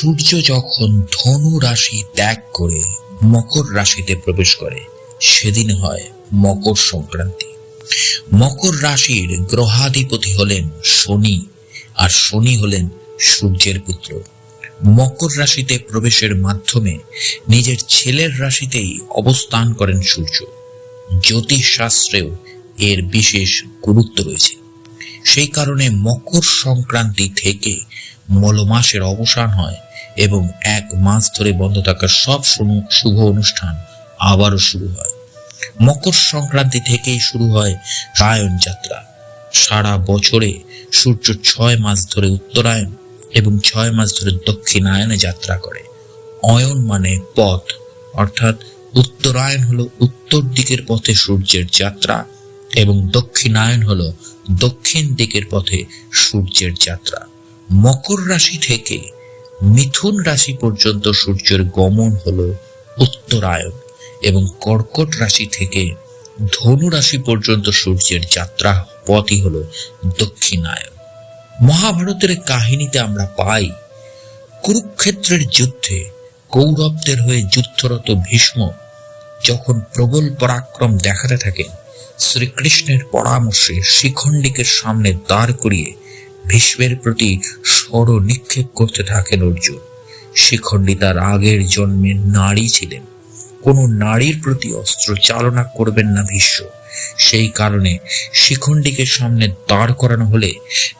সূর্য যখন ধনু রাশি ত্যাগ করে মকর রাশিতে প্রবেশ করে সেদিন হয় মকর সংক্রান্তি। মকর রাশির গ্রহাধিপতি হলেন শনি, আর শনি হলেন সূর্যের পুত্র। মকর রাশিতে প্রবেশের মাধ্যমে নিজের ছেলের রাশিতেই অবস্থান করেন সূর্য। জ্যোতিষ শাস্ত্রেও এর বিশেষ গুরুত্ব রয়েছে। সেই কারণে মকর সংক্রান্তি থেকে মলমাসের অবসান হয় এবং 1 মাস ধরে বন্ধ থাকা সব শুভ অনুষ্ঠান আবারও শুরু হয়। মকর সংক্রান্তি থেকেই শুরু হয় উত্তরায়ণ যাত্রা। সারা বছরে সূর্য 6 মাস ধরে উত্তরায়ণ এবং 6 মাস ধরে দক্ষিণায়নে যাত্রা করে। অয়ন মানে পথ, অর্থাৎ উত্তরায়ণ হলো উত্তর দিকের পথে সূর্যের যাত্রা এবং দক্ষিণায়ন হলো দক্ষিণ দিকের পথে সূর্যের যাত্রা। মকর রাশি থেকে মিথুন রাশি পর্যন্ত সূর্যের গমন হলো উত্তরায়ণ এবং কর্কট রাশি থেকে ধনু রাশি পর্যন্ত সূর্যের যাত্রা পথই হলো দক্ষিণায়ন। মহাভারতের কাহিনীতে আমরা পাই, কুরুক্ষেত্রের যুদ্ধে কৌরবদের হয়ে যুদ্ধরত ভীষ্ম যখন প্রবল পরাক্রম দেখাতে থাকেন, শ্রীকৃষ্ণের পরামর্শে শিখণ্ডীকে সামনে দাঁড় করিয়ে ভীষ্মের প্রতি স্বর নিক্ষেপ করতে থাকেন অর্জুন। শিখণ্ডী তার আগের জন্মের নারী ছিলেন, কোনো নারীর প্রতি অস্ত্র চালনা করবেন না ভীষ্ম। সেই কারণে শিখণ্ডীকে সামনে দাঁড় করানো হলে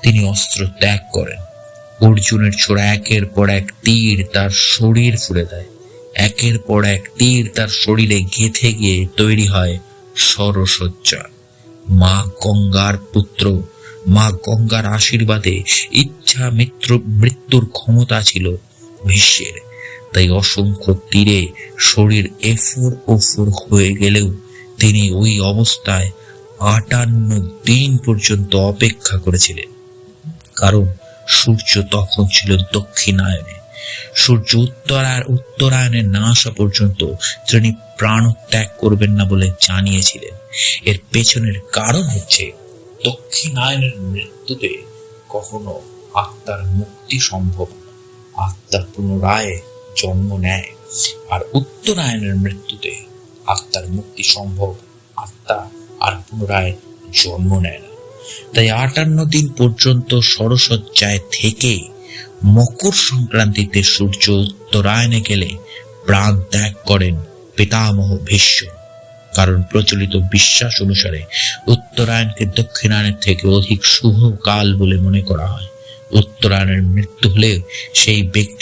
তিনি অস্ত্র ত্যাগ করেন। অর্জুনের ছোড়া একের পর এক তীর তার শরীর ফুলে দেয়। একের পর এক তীর তার শরীরে গেঁথে গিয়ে তৈরি হয় সরসজ্জা। মা গঙ্গার পুত্র, মা গঙ্গার আশীর্বাদে ইচ্ছা মৃত্যুর ক্ষমতা ছিল ভীষ্মের। তাই অসংখ্য তীরে শরীর এফুর ওফুর হয়ে গেলেও তিনি ওই অবস্থায় 58 দিন পর্যন্ত অপেক্ষা করেছিলেন, কারণ সূর্য তখন ছিল দক্ষিণায়নে। সূর্য উত্তরায়ণে না আসা পর্যন্ত তিনি প্রাণত্যাগ করবেন না বলে জানিয়েছিলেন। এর পেছনের কারণ হচ্ছে, দক্ষিণায়নের মৃত্যুতে কখনো আত্মার মুক্তি সম্ভব না, আত্মা পুনরায় জন্ম নেয়। আর উত্তরায়ণের মৃত্যুতে আত্মার মুক্তি সম্ভব, আত্মা আর পুনরায় জন্ম নেয় না। তাই 58 দিন পর্যন্ত সরসজ্জায় থেকে মকর সংক্রান্তিতে সূর্য উত্তরায়ণে গেলে প্রাণ ত্যাগ করেন পিতামহ ভীষ্ম। কারণ প্রচলিত বিশ্বাস অনুসারে উত্তরায়ণকে দক্ষিণায়নের থেকে অধিক শুভ কাল বলে মনে করা হয়। উত্তরায়ণের মৃত্যু হলে সেই ব্যক্তি